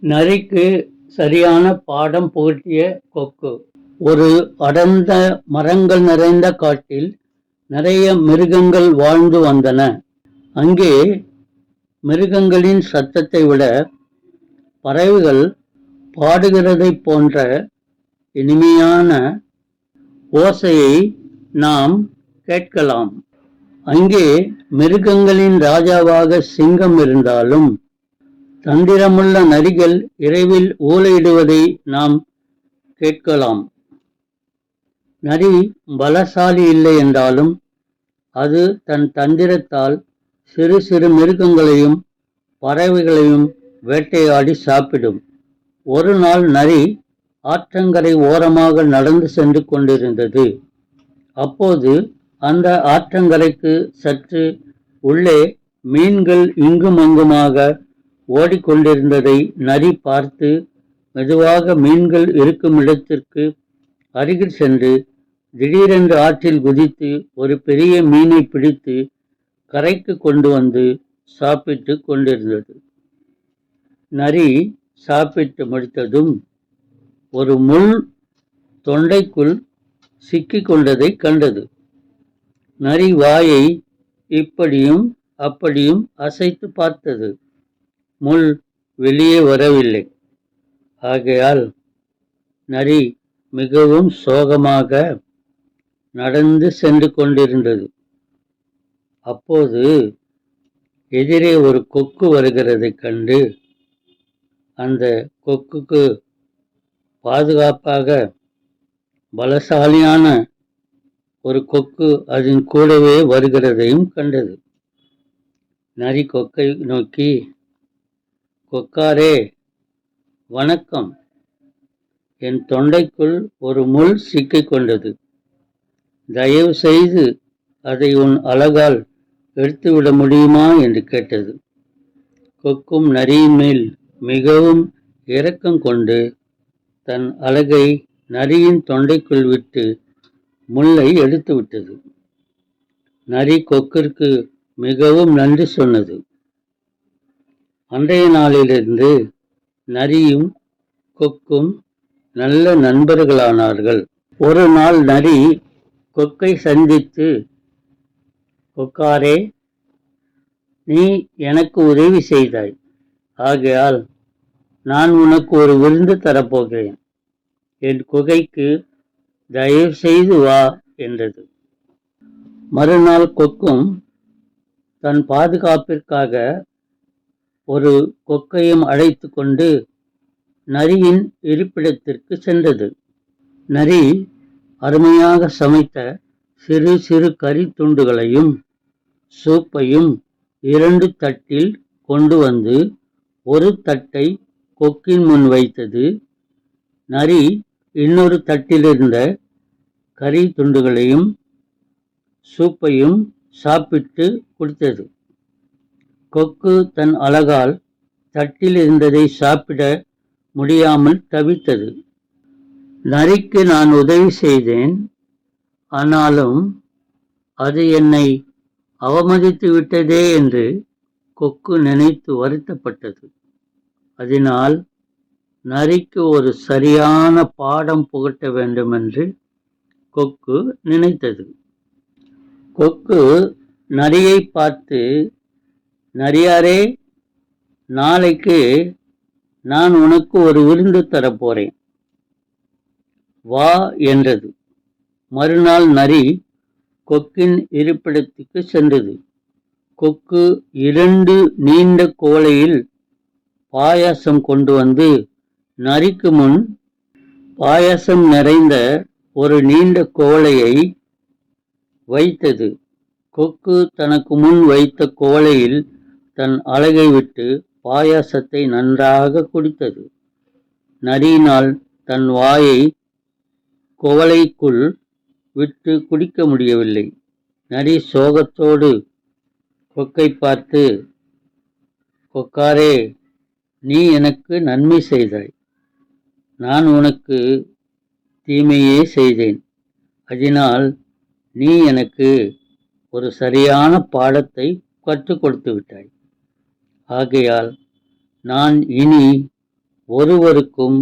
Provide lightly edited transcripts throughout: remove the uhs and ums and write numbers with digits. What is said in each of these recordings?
நரிக்கு சரியான பாடம் புகட்டிய கொக்கு. ஒரு அடர்ந்த மரங்கள் நிறைந்த காட்டில் நிறைய மிருகங்கள் வாழ்ந்து வந்தன. அங்கே மிருகங்களின் சத்தத்தை விட பறவைகள் பாடுகிறதைப் போன்ற இனிமையான ஓசையை நாம் கேட்கலாம். அங்கே மிருகங்களின் ராஜாவாக சிங்கம் இருந்தாலும் தந்திரமுள்ள நரிகள் இரவில் ஊளையிடுவதை நாம் கேட்கலாம். நரி பலசாலி இல்லை என்றாலும் அது தன் தந்திரத்தால் சிறு சிறு மிருகங்களையும் பறவைகளையும் வேட்டையாடி சாப்பிடும். ஒரு நாள் நரி ஆற்றங்கரை ஓரமாக நடந்து சென்று கொண்டிருந்தது. அப்போது அந்த ஆற்றங்கரைக்கு சற்று உள்ளே மீன்கள் இங்கும் அங்குமாக ஓடிக்கொண்டிருந்ததை நரி பார்த்து மெதுவாக மீன்கள் இருக்கும் இடத்திற்கு அருகில் சென்று திடீரென்று ஆற்றில் குதித்து ஒரு பெரிய மீனை பிடித்து கரைக்கு கொண்டு வந்து சாப்பிட்டு கொண்டிருந்தது. நரி சாப்பிட்டு முடித்ததும் ஒரு முள் தொண்டைக்குள் சிக்கிக் கொண்டதை கண்டது. நரி வாயை இப்படியும் அப்படியும் அசைத்து பார்த்தது. முள் வெளியே வரவில்லை. ஆகையால் நரி மிகவும் சோகமாக நடந்து சென்று கொண்டிருந்தது. அப்போது எதிரே ஒரு கொக்கு வருகிறதைக் கண்டு அந்த கொக்குக்கு பாதுகாப்பாக பலசாலியான ஒரு கொக்கு அதன் கூடவே வருகிறதையும் கண்டது. நரி கொக்கை நோக்கி, கொக்காரே வணக்கம், என் தொண்டைக்குள் ஒரு முள் சிக்கிக் கொண்டது. தயவு செய்து அதை உன் அலகால் எடுத்துவிட முடியுமா என்று கேட்டது. கொக்கும் நரியின் மேல் மிகவும் இரக்கம் கொண்டு தன் அலகை நரியின் தொண்டைக்குள் விட்டு முள்ளை எடுத்து விட்டது. நரி கொக்கிற்கு மிகவும் நன்றி சொன்னது. அன்றைய நாளிலிருந்து நரியும் கொக்கும் நல்ல நண்பர்களானார்கள். ஒரு நாள் நரி கொக்கை சந்தித்து, கொக்காரே, நீ எனக்கு உதவி செய்தாய். ஆகையால் நான் உனக்கு ஒரு விருந்து தரப்போகிறேன். என் குகைக்கு தயவு செய்து வா என்றது. மறுநாள் கொக்கும் தன் பாதுகாப்பிற்காக ஒரு கொக்கையும் அழைத்து கொண்டு நரியின் இருப்பிடத்திற்கு சென்றது. நரி அருமையாக சமைத்த சிறு சிறு கறி துண்டுகளையும் சூப்பையும் 2 தட்டில் கொண்டு வந்து ஒரு தட்டை கொக்கின் முன் வைத்தது. நரி இன்னொரு தட்டிலிருந்த கறி துண்டுகளையும் சூப்பையும் சாப்பிட்டு குடித்தது. கொக்கு தன் அலகால் தட்டில் இருந்ததை சாப்பிட முடியாமல் தவித்தது. நரிக்கு நான் உதவி செய்தேன், ஆனாலும் அது என்னை அவமதித்து விட்டதே என்று கொக்கு நினைத்து வருத்தப்பட்டது. அதனால் நரிக்கு ஒரு சரியான பாடம் புகட்ட வேண்டும் என்று கொக்கு நினைத்தது. கொக்கு நரியை பார்த்து, நரியாரே, நாளைக்கு நான் உனக்கு ஒரு விருந்து தரப்போறேன், வா என்றது. மறுநாள் நரி கொக்கின் இருப்பிடத்துக்கு சென்றது. கொக்கு 2 நீண்ட கோலையில் பாயாசம் கொண்டு வந்து நரிக்கு முன் பாயாசம் நிறைந்த ஒரு நீண்ட கோலையை வைத்தது. கொக்கு தனக்கு முன் வைத்த கோலையில் தன் அலகை விட்டு பாயாசத்தை நன்றாக குடித்தது. நரியினால் தன் வாயை குவளைக்குள் விட்டு குடிக்க முடியவில்லை. நரி சோகத்தோடு கொக்கை பார்த்து, கொக்காரே, நீ எனக்கு நன்மை செய்தாய், நான் உனக்கு தீமையே செய்தேன். அதனால் நீ எனக்கு ஒரு சரியான பாடத்தை கற்றுக் கொடுத்து விட்டாய். ஆகையால் நான் இனி ஒருவருக்கும்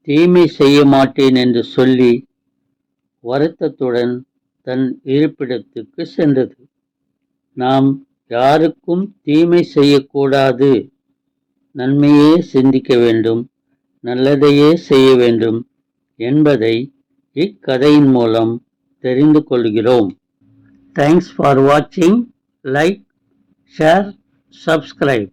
தீமை செய்ய மாட்டேன் என்று சொல்லி வருத்தத்துடன் தன் இருப்பிடத்துக்கு சென்றது. நாம் யாருக்கும் தீமை செய்யக்கூடாது, நன்மையே சிந்திக்க வேண்டும், நல்லதையே செய்ய வேண்டும் என்பதை இக்கதையின் மூலம் தெரிந்து கொள்கிறோம். தேங்க்ஸ் ஃபார் வாட்சிங். Like, share, subscribe.